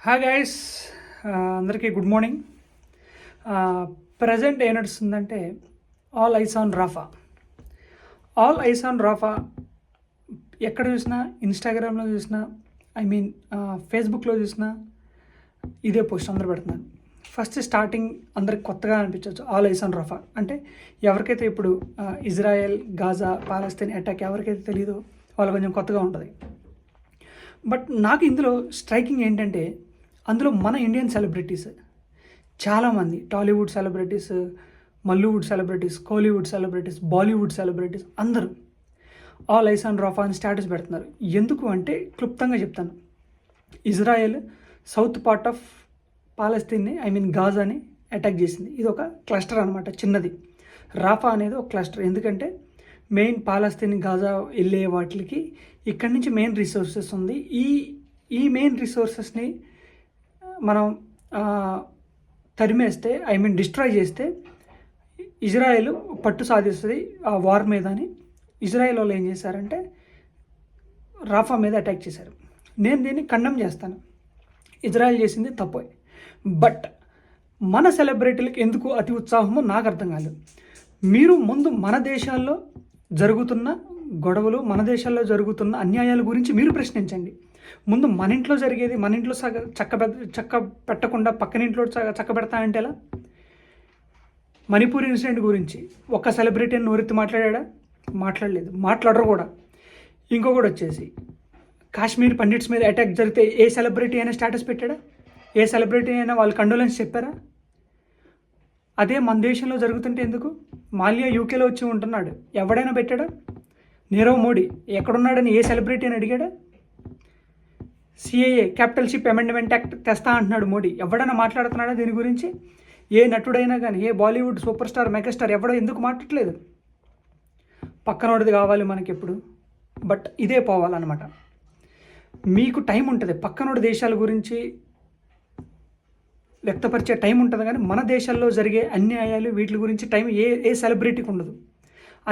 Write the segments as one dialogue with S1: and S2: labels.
S1: Hi guys, అందరికీ good morning. Present ఏం నడుస్తుందంటే all eyes on Rafah. All eyes on Rafah ఎక్కడ చూసినా, ఇన్స్టాగ్రామ్లో చూసినా, ఫేస్బుక్లో చూసినా ఇదే పోస్ట్ అందరు పెడుతున్నారు. ఫస్ట్ స్టార్టింగ్ అందరికి కొత్తగా అనిపించవచ్చు. ఆల్ ఐస్ ఆన్ రాఫా అంటే ఎవరికైతే ఇప్పుడు ఇజ్రాయెల్, గాజా, పాలస్తీన్ అటాక్ ఎవరికైతే తెలియదో వాళ్ళు కొంచెం కొత్తగా ఉంటుంది. బట్ నాకు ఇందులో స్ట్రైకింగ్ ఏంటంటే అందులో మన ఇండియన్ సెలబ్రిటీస్ చాలామంది, Tollywood celebrities, Mollywood celebrities, Kollywood celebrities, Bollywood celebrities అందరూ ఆల్ ఐస్ ఆన్ రాఫా అని స్టేటస్ పెడుతున్నారు. ఎందుకు అంటే క్లుప్తంగా చెప్తాను. ఇజ్రాయెల్ సౌత్ పార్ట్ ఆఫ్ పాలస్తీన్ని గాజాని అటాక్ చేసింది. ఇది ఒక క్లస్టర్ అనమాట, చిన్నది. రాఫా అనేది ఒక క్లస్టర్. ఎందుకంటే మెయిన్ పాలస్తీన్, గాజా వెళ్ళే వాటికి ఇక్కడి నుంచి మెయిన్ రిసోర్సెస్ ఉంది. ఈ మెయిన్ రిసోర్సెస్ని మనం తరిమేస్తే, డిస్ట్రాయ్ చేస్తే ఇజ్రాయెల్ పట్టు సాధిస్తుంది ఆ వార్ మీద అని ఇజ్రాయెల్ వాళ్ళు ఏం చేశారంటే రాఫా మీద అటాక్ చేశారు. నేను దీన్ని ఖండం చేస్తాను. ఇజ్రాయెల్ చేసింది తప్పే. బట్ మన సెలబ్రిటీలకు ఎందుకు అతి ఉత్సాహమో నాకు అర్థం కాలేదు. మీరు ముందు మన దేశాల్లో జరుగుతున్న గొడవలు, మన దేశాల్లో జరుగుతున్న అన్యాయాల గురించి మీరు ప్రశ్నించండి. ముందు మన ఇంట్లో జరిగేది మన ఇంట్లో చక్క పెట్టకుండా పక్కన ఇంట్లో చక్క పెడతా అంటే ఎలా? మణిపూర్ ఇన్సిడెంట్ గురించి ఒక్క సెలబ్రిటీ అని నోరెత్తి మాట్లాడా? మాట్లాడలేదు, మాట్లాడరు కూడా. ఇంకొకటి వచ్చేసి కాశ్మీర్ పండిట్స్ మీద అటాక్ జరిగితే ఏ సెలబ్రిటీ అయినా స్టేటస్ పెట్టాడా? ఏ సెలబ్రిటీ అయినా వాళ్ళు కండోలెన్స్ చెప్పారా? అదే మన దేశంలో జరుగుతుంటే ఎందుకు? మాల్యా యూకేలో వచ్చి ఉంటున్నాడు, ఎవడైనా పెట్టాడా? నీరవ్ మోడీ ఎక్కడున్నాడని ఏ సెలబ్రిటీ అని అడిగాడా? సిఏఏ క్యాపిటల్షిప్ అమెండ్మెంట్ యాక్ట్ తెస్తా అంటున్నాడు మోడీ, ఎవడైనా మాట్లాడుతున్నాడా దీని గురించి? ఏ నటుడైనా కానీ, ఏ బాలీవుడ్ సూపర్ స్టార్, మెగాస్టార్ ఎవడో ఎందుకు మాట్లాడలేదు? పక్కనోడిది కావాలి మనకి ఎప్పుడు. బట్ ఇదే పోవాలన్నమాట. మీకు టైం ఉంటుంది పక్కనోడి దేశాల గురించి వ్యక్తపరిచే టైం ఉంటుంది, కానీ మన దేశాల్లో జరిగే అన్యాయాలు వీటి గురించి టైం ఏ సెలబ్రిటీకి ఉండదు.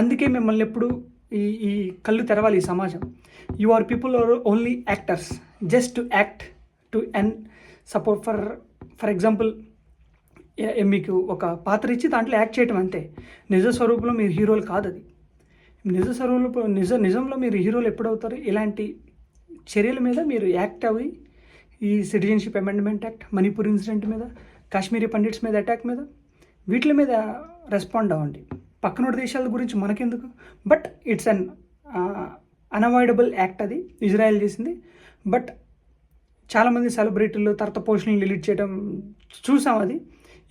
S1: అందుకే మిమ్మల్ని ఎప్పుడు ఈ కళ్ళు తెరవాలి ఈ సమాజం. You are people are only actors, just to act to and support. For example మీకు ఒక పాత్ర ఇచ్చి దాంట్లో యాక్ట్ చేయటం అంతే. నిజ స్వరూపంలో మీరు హీరోలు కాదు. అది నిజంలో మీరు హీరోలు ఎప్పుడవుతారు? ఇలాంటి చర్యల మీద మీరు యాక్ట్ అవి, ఈ citizenship amendment act, Manipur incident మీద, కాశ్మీరీ పండిట్స్ మీద అటాక్ మీద, వీటి మీద రెస్పాండ్ అవ్వండి. పక్కనోడి దేశాల గురించి మనకెందుకు? But it's an unavoidable act అది ఇజ్రాయెల్ చేసింది. బట్ చాలామంది సెలబ్రిటీలు తర్వాత పోస్టులను డిలీట్ చేయడం చూసాం. అది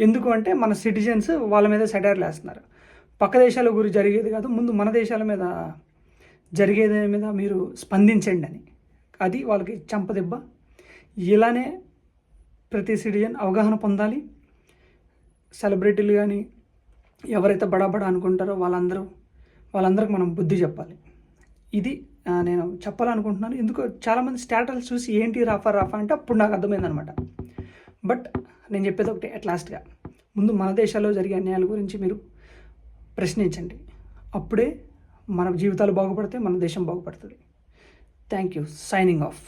S1: ఎందుకు అంటే మన సిటిజన్స్ వాళ్ళ మీద సెటైర్లు వేస్తున్నారు. పక్క దేశాల గురించి జరిగేది కాదు, ముందు మన దేశాల మీద జరిగేది మీద మీరు స్పందించండి అని. అది వాళ్ళకి చంపదెబ్బ. ఇలానే ప్రతి సిటిజన్ అవగాహన పొందాలి. సెలబ్రిటీలు కానీ ఎవరైతే బడా అనుకుంటారో వాళ్ళందరికి మనం బుద్ధి చెప్పాలి. ఇది నేను చెప్పాలనుకుంటున్నాను. ఎందుకు చాలామంది స్టాటస్ చూసి ఏంటి రాఫా అంటే అప్పుడు నాకు అర్థమైందనమాట. బట్ నేను చెప్పేది ఒకటి, అట్ లాస్ట్గా ముందు మన దేశాల్లో జరిగే అన్యాయాల గురించి మీరు ప్రశ్నించండి. అప్పుడే మన జీవితాలు బాగుపడితే మన దేశం బాగుపడుతుంది. Thank you. Signing off.